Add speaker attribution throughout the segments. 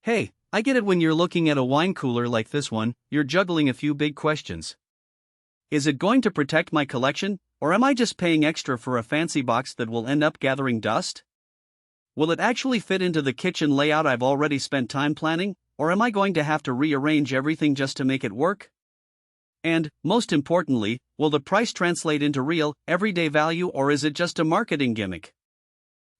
Speaker 1: Hey, I get it. When you're looking at a wine cooler like this one, you're juggling a few big questions. Is it going to protect my collection, or am I just paying extra for a fancy box that will end up gathering dust? Will it actually fit into the kitchen layout I've already spent time planning, or am I going to have to rearrange everything just to make it work? And, most importantly, will the price translate into real, everyday value, or is it just a marketing gimmick?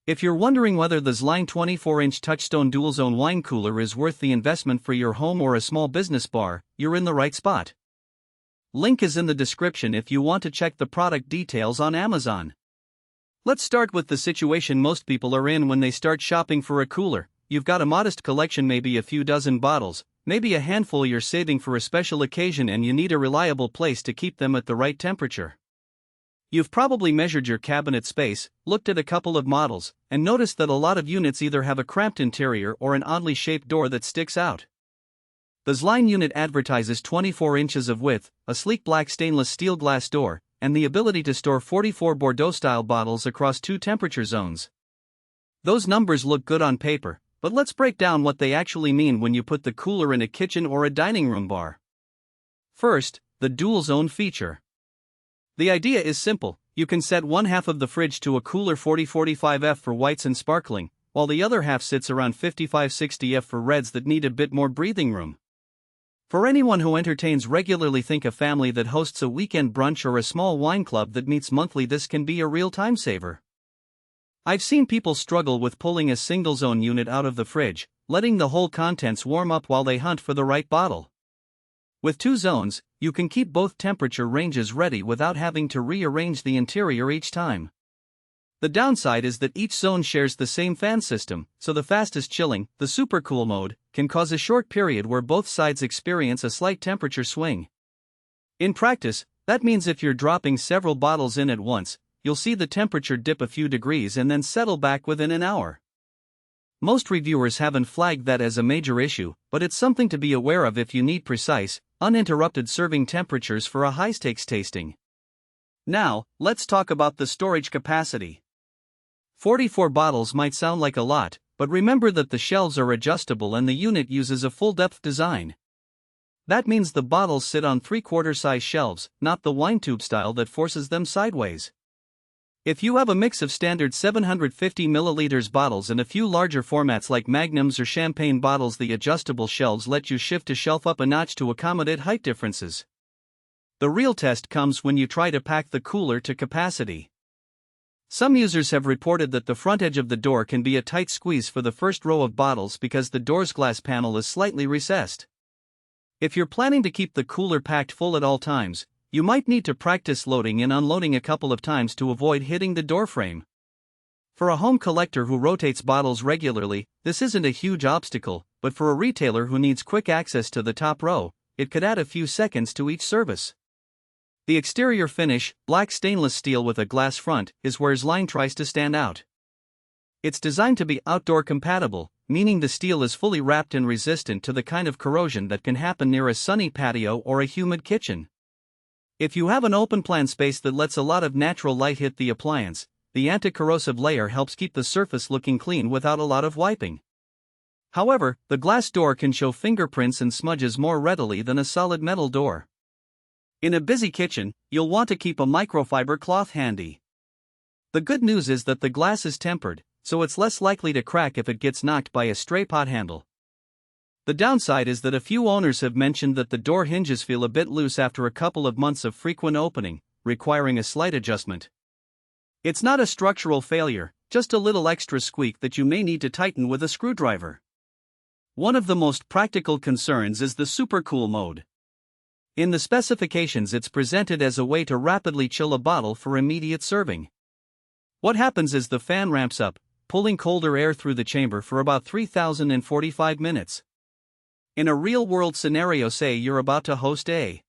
Speaker 1: If you're wondering whether the ZLINE 24-inch Touchstone dual-zone wine cooler is worth the investment for your home or a small business bar, you're in the right spot. Link is in the description if you want to check the product details on Amazon. Let's start with the situation most people are in when they start shopping for a cooler. You've got a modest collection, maybe a few dozen bottles, maybe a handful you're saving for a special occasion, and you need a reliable place to keep them at the right temperature. You've probably measured your cabinet space, looked at a couple of models, and noticed that a lot of units either have a cramped interior or an oddly shaped door that sticks out. The ZLINE unit advertises 24 inches of width, a sleek black stainless steel glass door, and the ability to store 44 Bordeaux-style bottles across 2 temperature zones. Those numbers look good on paper, but let's break down what they actually mean when you put the cooler in a kitchen or a dining room bar. First, the dual-zone feature. The idea is simple. You can set one half of the fridge to a cooler 40-45F for whites and sparkling, while the other half sits around 55-60F for reds that need a bit more breathing room. For anyone who entertains regularly, think a family that hosts a weekend brunch or a small wine club that meets monthly, this can be a real time saver. I've seen people struggle with pulling a single-zone unit out of the fridge, letting the whole contents warm up while they hunt for the right bottle. With 2 zones, you can keep both temperature ranges ready without having to rearrange the interior each time. The downside is that each zone shares the same fan system, so the fastest chilling, the supercool mode, can cause a short period where both sides experience a slight temperature swing. In practice, that means if you're dropping several bottles in at once, you'll see the temperature dip a few degrees and then settle back within an hour. Most reviewers haven't flagged that as a major issue, but it's something to be aware of if you need precise, uninterrupted serving temperatures for a high-stakes tasting. Now, let's talk about the storage capacity. 44 bottles might sound like a lot, but remember that the shelves are adjustable and the unit uses a full-depth design. That means the bottles sit on 3/4 size shelves, not the wine tube style that forces them sideways. If you have a mix of standard 750 ml bottles and a few larger formats like magnums or champagne bottles, the adjustable shelves let you shift a shelf up a notch to accommodate height differences. The real test comes when you try to pack the cooler to capacity. Some users have reported that the front edge of the door can be a tight squeeze for the first row of bottles because the door's glass panel is slightly recessed. If you're planning to keep the cooler packed full at all times, you might need to practice loading and unloading a couple of times to avoid hitting the doorframe. For a home collector who rotates bottles regularly, this isn't a huge obstacle, but for a retailer who needs quick access to the top row, it could add a few seconds to each service. The exterior finish, black stainless steel with a glass front, is where ZLINE tries to stand out. It's designed to be outdoor compatible, meaning the steel is fully wrapped and resistant to the kind of corrosion that can happen near a sunny patio or a humid kitchen. If you have an open-plan space that lets a lot of natural light hit the appliance, the anti-corrosive layer helps keep the surface looking clean without a lot of wiping. However, the glass door can show fingerprints and smudges more readily than a solid metal door. In a busy kitchen, you'll want to keep a microfiber cloth handy. The good news is that the glass is tempered, so it's less likely to crack if it gets knocked by a stray pot handle. The downside is that a few owners have mentioned that the door hinges feel a bit loose after a couple of months of frequent opening, requiring a slight adjustment. It's not a structural failure, just a little extra squeak that you may need to tighten with a screwdriver. One of the most practical concerns is the supercool mode. In the specifications, it's presented as a way to rapidly chill a bottle for immediate serving. What happens is the fan ramps up, pulling colder air through the chamber for about 3,045 minutes. In a real-world scenario, say you're about to host a